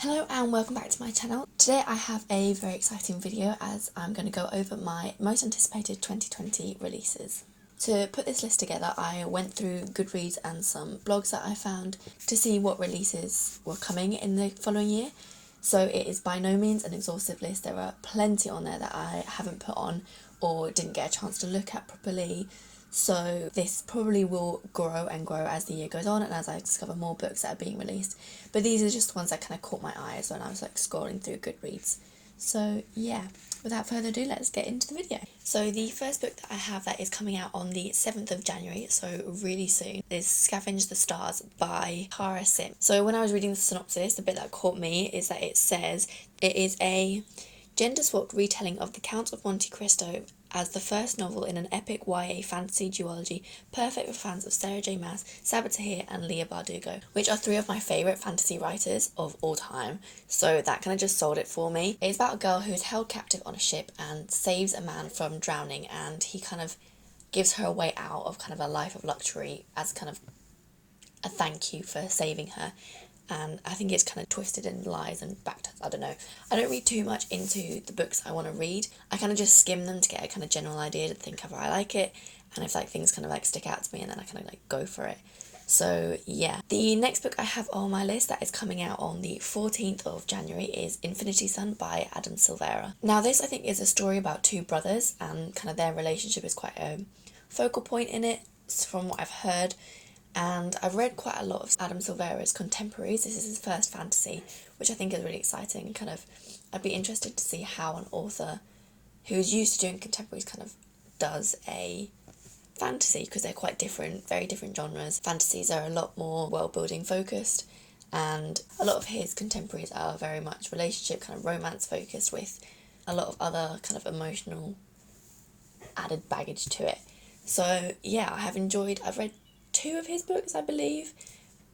Hello and welcome back to my channel. Today I have a very exciting video as I'm going to go over my most anticipated 2020 releases. To put this list together, I went through Goodreads and some blogs that I found to see what releases were coming in the following year. So it is by no means an exhaustive list. There are plenty on there that I haven't put on or didn't get a chance to look at properly. So this probably will grow and grow as the year goes on and as I discover more books that are being released. But these are just the ones that kind of caught my eyes when I was scrolling through Goodreads. So yeah, without further ado, let's get into the video. So the first book that I have that is coming out on the 7th of January, so really soon, is Scavenge the Stars by Tara Sim. So when I was reading the synopsis, the bit that caught me is that it says it is a gender-swapped retelling of The Count of Monte Cristo as the first novel in an epic YA fantasy duology, perfect for fans of Sarah J Maas, Sabaa Tahir and Leigh Bardugo, which are three of my favourite fantasy writers of all time, so that kind of just sold it for me. It's about a girl who is held captive on a ship and saves a man from drowning, and he kind of gives her a way out of kind of a life of luxury as kind of a thank you for saving her. And I think it's kind of twisted and lies and backed. I don't know. I don't read too much into the books I want to read. I kind of just skim them to get a kind of general idea to think if I like it, and if things kind of stick out to me, and then I kind of go for it. So yeah. The next book I have on my list that is coming out on the 14th of January is Infinity Sun by Adam Silvera. Now this I think is a story about two brothers, and kind of their relationship is quite a focal point in it from what I've heard. And I've read quite a lot of Adam Silvera's contemporaries. This is his first fantasy, which I think is really exciting. I'd be interested to see how an author who's used to doing contemporaries kind of does a fantasy, because they're quite different, very different genres. Fantasies are a lot more world-building focused, and a lot of his contemporaries are very much relationship, kind of romance focused, with a lot of other kind of emotional added baggage to it. So yeah, I've read two of his books, I believe,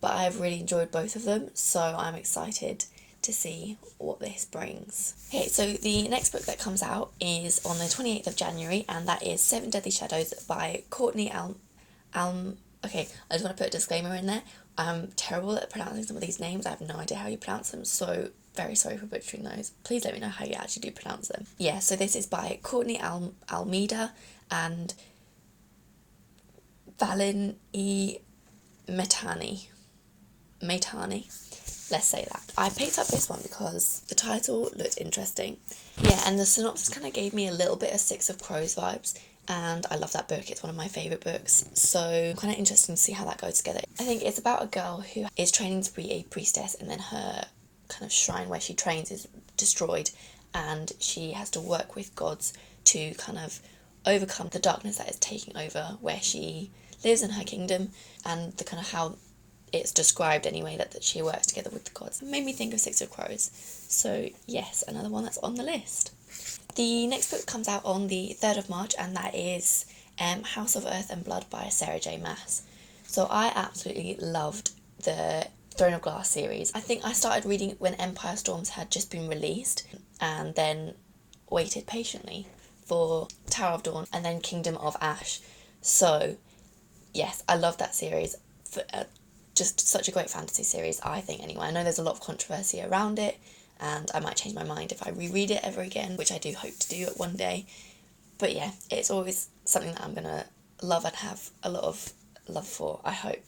but I've really enjoyed both of them, so I'm excited to see what this brings. Okay, so the next book that comes out is on the 28th of January, and that is Seven Deadly Shadows by Courtney Okay, I just want to put a disclaimer in there. I'm terrible at pronouncing some of these names. I have no idea how you pronounce them, so very sorry for butchering those. Please let me know how you actually do pronounce them. Yeah, so this is by Courtney Almeida and Valin E. Metani. Let's say that. I picked up this one because the title looked interesting. Yeah, and the synopsis kind of gave me a little bit of Six of Crows vibes, and I love that book. It's one of my favourite books, so kind of interesting to see how that goes together. I think it's about a girl who is training to be a priestess, and then her kind of shrine where she trains is destroyed, and she has to work with gods to kind of overcome the darkness that is taking over where she lives in her kingdom, and the kind of how it's described anyway that she works together with the gods. It made me think of Six of Crows. So yes, another one that's on the list. The next book comes out on the 3rd of March, and that is House of Earth and Blood by Sarah J Maas. So I absolutely loved the Throne of Glass series. I think I started reading it when Empire Storms had just been released, and then waited patiently for Tower of Dawn and then Kingdom of Ash. So yes, I love that series. Just such a great fantasy series, I think, anyway. I know there's a lot of controversy around it, and I might change my mind if I reread it ever again, which I do hope to do it one day. But yeah, it's always something that I'm going to love and have a lot of love for, I hope.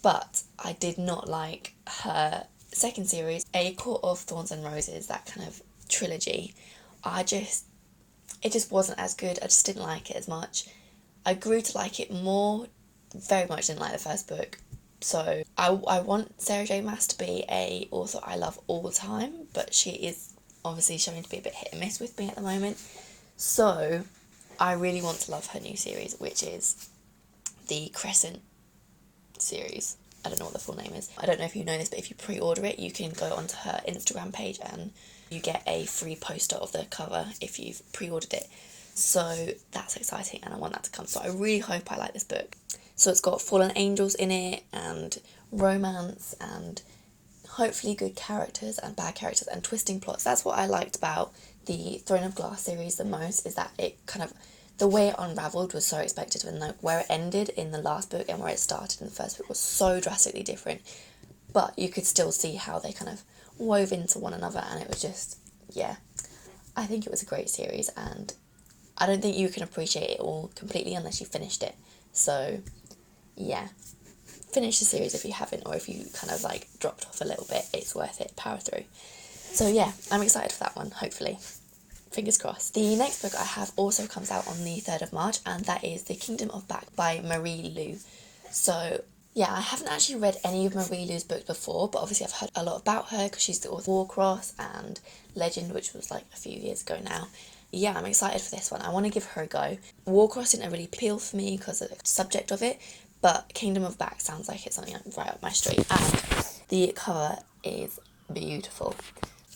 But I did not like her second series, A Court of Thorns and Roses, that kind of trilogy. It just wasn't as good. I just didn't like it as much. I grew to like it more. Very much didn't like the first book. So I want Sarah J Maas to be a author I love all the time, but she is obviously showing to be a bit hit and miss with me at the moment. So I really want to love her new series, which is the Crescent series. I don't know what the full name is. I don't know if you know this, but if you pre-order it, you can go onto her Instagram page and you get a free poster of the cover if you've pre-ordered it. So that's exciting, and I want that to come. So I really hope I like this book. So it's got fallen angels in it, and romance, and hopefully good characters and bad characters and twisting plots. That's what I liked about the Throne of Glass series the most, is that it kind of, the way it unravelled was so expected, and where it ended in the last book and where it started in the first book was so drastically different. But you could still see how they kind of wove into one another, and it was just, yeah, I think it was a great series, and I don't think you can appreciate it all completely unless you finished it. So yeah, finish the series if you haven't, or if you kind of like dropped off a little bit, it's worth it, power through. So yeah, I'm excited for that one, hopefully. Fingers crossed. The next book I have also comes out on the 3rd of March, and that is The Kingdom of Back by Marie Lu. So yeah, I haven't actually read any of Marie Lu's books before, but obviously I've heard a lot about her because she's the author of Warcross and Legend, which was like a few years ago now. Yeah, I'm excited for this one. I want to give her a go. Warcross didn't really appeal for me because of the subject of it, but Kingdom of Back sounds like it's something right up my street, and the cover is beautiful.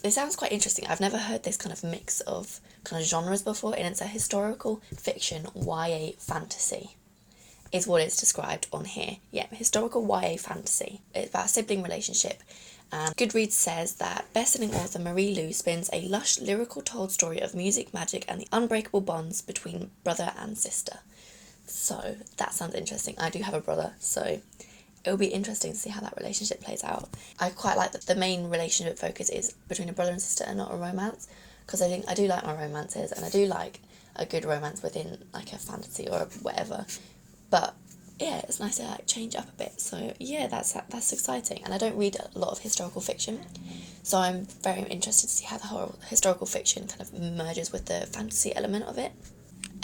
It sounds quite interesting. I've never heard this kind of mix of kind of genres before, and it's a historical fiction YA fantasy is what it's described on here. Yeah, historical YA fantasy. It's about a sibling relationship. And Goodreads says that best-selling author Marie Lu spins a lush, lyrical told story of music, magic, and the unbreakable bonds between brother and sister. So that sounds interesting. I do have a brother, so it'll be interesting to see how that relationship plays out. I quite like that the main relationship focus is between a brother and sister and not a romance, because I think I do like my romances, and I do like a good romance within like a fantasy or whatever. But yeah, it's nice to like change up a bit. So yeah, that's exciting. And I don't read a lot of historical fiction, so I'm very interested to see how the whole historical fiction kind of merges with the fantasy element of it.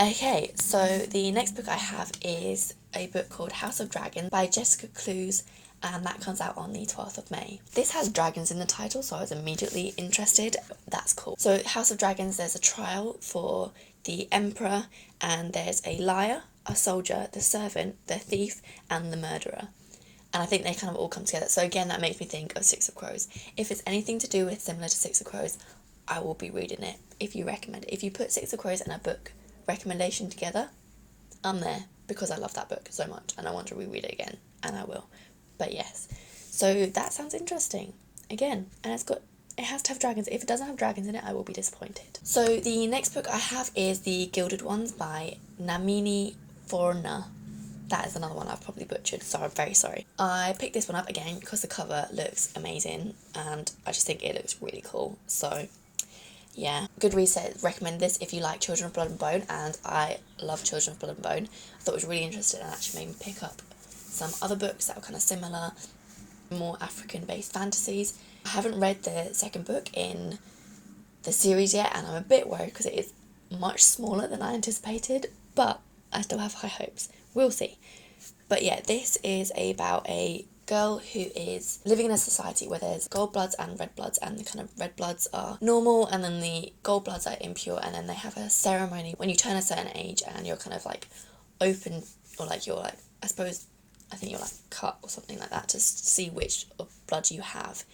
Okay, so the next book I have is a book called House of Dragons by Jessica Clues, and that comes out on the 12th of May. This has dragons in the title, so I was immediately interested. That's cool. So House of Dragons, there's a trial for the Emperor, and there's a liar, a soldier, the servant, the thief, and the murderer. And I think they kind of all come together. So again, that makes me think of Six of Crows. If it's anything to do with similar to Six of Crows, I will be reading it if you recommend it. If you put Six of Crows and a book recommendation together, I'm there, because I love that book so much and I want to reread it again, and I will. But yes, so that sounds interesting again, and it has to have dragons. If it doesn't have dragons in it, I will be disappointed. So the next book I have is The Gilded Ones by Namini Forna. That is another one I've probably butchered, so I'm very sorry. I picked this one up again because the cover looks amazing and I just think it looks really cool. So yeah, Goodreads said recommend this if you like Children of Blood and Bone, and I love Children of Blood and Bone. I thought it was really interesting and actually made me pick up some other books that were kind of similar, more African-based fantasies. I haven't read the second book in the series yet, and I'm a bit worried because it is much smaller than I anticipated, but I still have high hopes. We'll see. But yeah, this is about a girl who is living in a society where there's gold bloods and red bloods, and the kind of red bloods are normal and then the gold bloods are impure, and then they have a ceremony when you turn a certain age and you're kind of like open, or like you're like, I think you're like cut or something like that to see which of blood you have,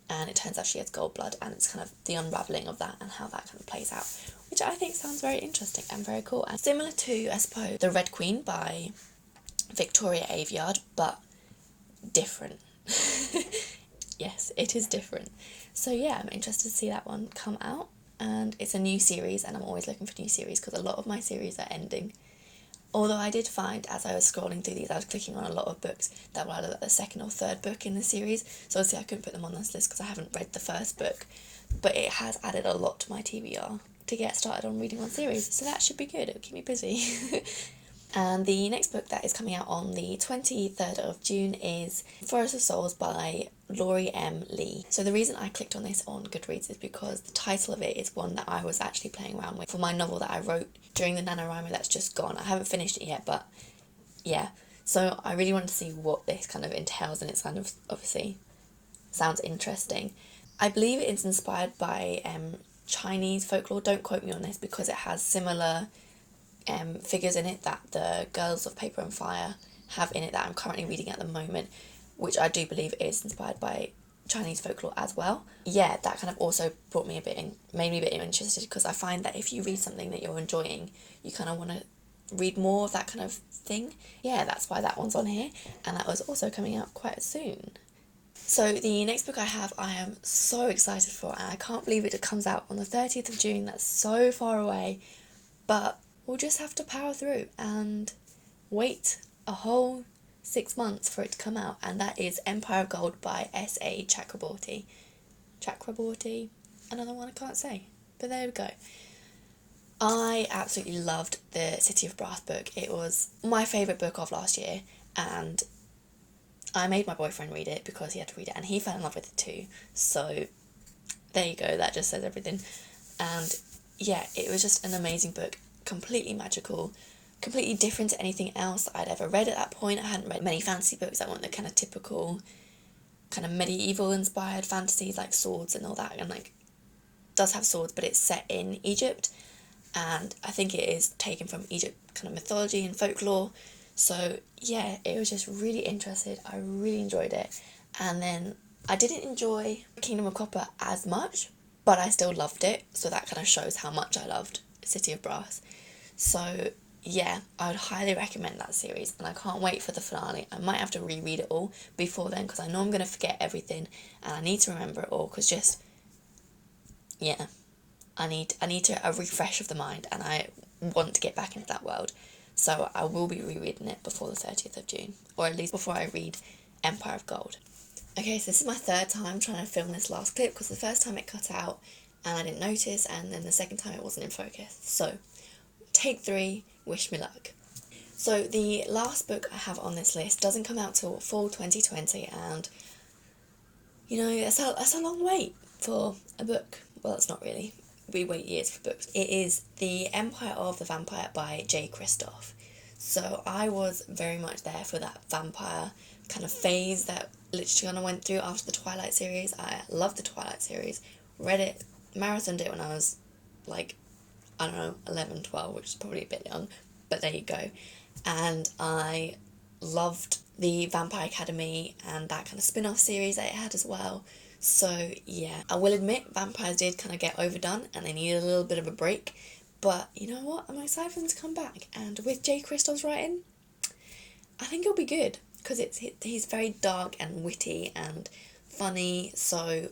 and it turns out she has gold blood, and it's kind of the unravelling of that and how that kind of plays out, which I think sounds very interesting and very cool, and similar to, I suppose, The Red Queen by Victoria Aveyard, but different. Yes, it is different. So yeah, I'm interested to see that one come out, and it's a new series, and I'm always looking for new series because a lot of my series are ending. Although I did find, as I was scrolling through these, I was clicking on a lot of books that were either the second or third book in the series, so obviously I couldn't put them on this list because I haven't read the first book, but it has added a lot to my TBR to get started on reading one series, so that should be good. It'll keep me busy. And the next book that is coming out on the 23rd of June is Forest of Souls by Laurie M. Lee. So the reason I clicked on this on Goodreads is because the title of it is one that I was actually playing around with for my novel that I wrote during the NaNoWriMo that's just gone. I haven't finished it yet, but yeah. So I really wanted to see what this kind of entails, and it's kind of obviously sounds interesting. I believe it is inspired by Chinese folklore. Don't quote me on this because it has similar figures in it that the Girls of Paper and Fire have in it that I'm currently reading at the moment, which I do believe is inspired by Chinese folklore as well. Yeah, that kind of also made me a bit interested, because I find that if you read something that you're enjoying, you kind of want to read more of that kind of thing. Yeah, that's why that one's on here, and that was also coming out quite soon. So the next book I am so excited for, and I can't believe it comes out on the 30th of June. That's so far away, but we'll just have to power through and wait a whole 6 months for it to come out, and that is Empire of Gold by S.A. Chakraborty. Chakraborty, another one I can't say, but there we go. I absolutely loved the City of Brass book. It was my favourite book of last year, and I made my boyfriend read it because he had to read it, and he fell in love with it too. So there you go, that just says everything. And yeah, it was just an amazing book, completely magical, completely different to anything else that I'd ever read at that point. I hadn't read many fantasy books that weren't the kind of typical kind of medieval inspired fantasies like swords and all that, and like does have swords, but it's set in Egypt, and I think it is taken from Egypt kind of mythology and folklore. So yeah, it was just really interesting. I really enjoyed it. And then I didn't enjoy Kingdom of Copper as much, but I still loved it, so that kind of shows how much I loved City of Brass. So yeah, I would highly recommend that series, and I can't wait for the finale. I might have to reread it all before then, because I know I'm going to forget everything, and I need to remember it all, because just, yeah, I need a refresh of the mind, and I want to get back into that world. So I will be rereading it before the 30th of June, or at least before I read Empire of Gold. Okay, so this is my third time trying to film this last clip, because the first time it cut out and I didn't notice, and then the second time it wasn't in focus. So, take 3, wish me luck. So the last book I have on this list doesn't come out till fall 2020, and you know, that's a long wait for a book. Well, it's not really. We wait years for books. It is The Empire of the Vampire by Jay Kristoff. So I was very much there for that vampire kind of phase that literally kind of went through after the Twilight series. I loved the Twilight series, read it, marathoned it when I was like, I don't know, 11, 12, which is probably a bit young, but there you go. And I loved the Vampire Academy and that kind of spin-off series that it had as well. So yeah, I will admit vampires did kind of get overdone and they needed a little bit of a break, but you know what, I'm excited for them to come back, and with Jay Kristoff's writing, I think it'll be good, because he's very dark and witty and funny, so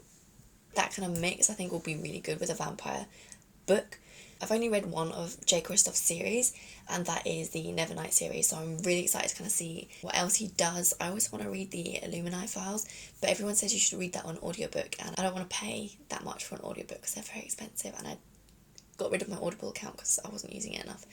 that kind of mix I think will be really good with a vampire book. I've only read one of Jay Kristoff's series, and that is the Nevernight series, so I'm really excited to kind of see what else he does. I always want to read the Illuminati Files, but everyone says you should read that on audiobook, and I don't want to pay that much for an audiobook because they're very expensive, and I got rid of my Audible account because I wasn't using it enough.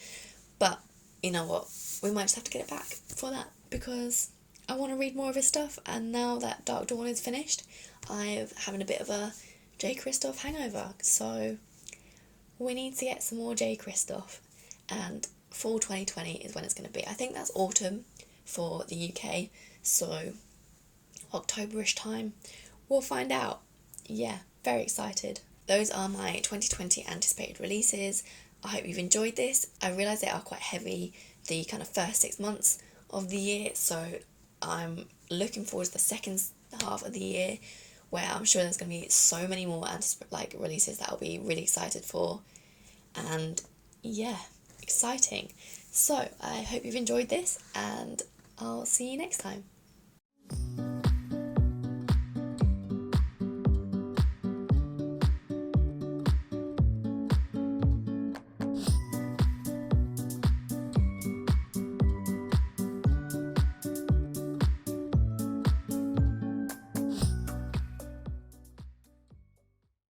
But you know what, we might just have to get it back for that, because I want to read more of his stuff, and now that Dark Dawn is finished, I'm having a bit of a Jay Kristoff hangover, so we need to get some more Jay Kristoff, and fall 2020 is when it's going to be. I think that's autumn for the UK, so October-ish time. We'll find out. Yeah, very excited. Those are my 2020 anticipated releases. I hope you've enjoyed this. I realise they are quite heavy, the kind of first 6 months of the year, so I'm looking forward to the second half of the year, where I'm sure there's going to be so many more releases that I'll be really excited for. And yeah, exciting. So I hope you've enjoyed this, and I'll see you next time.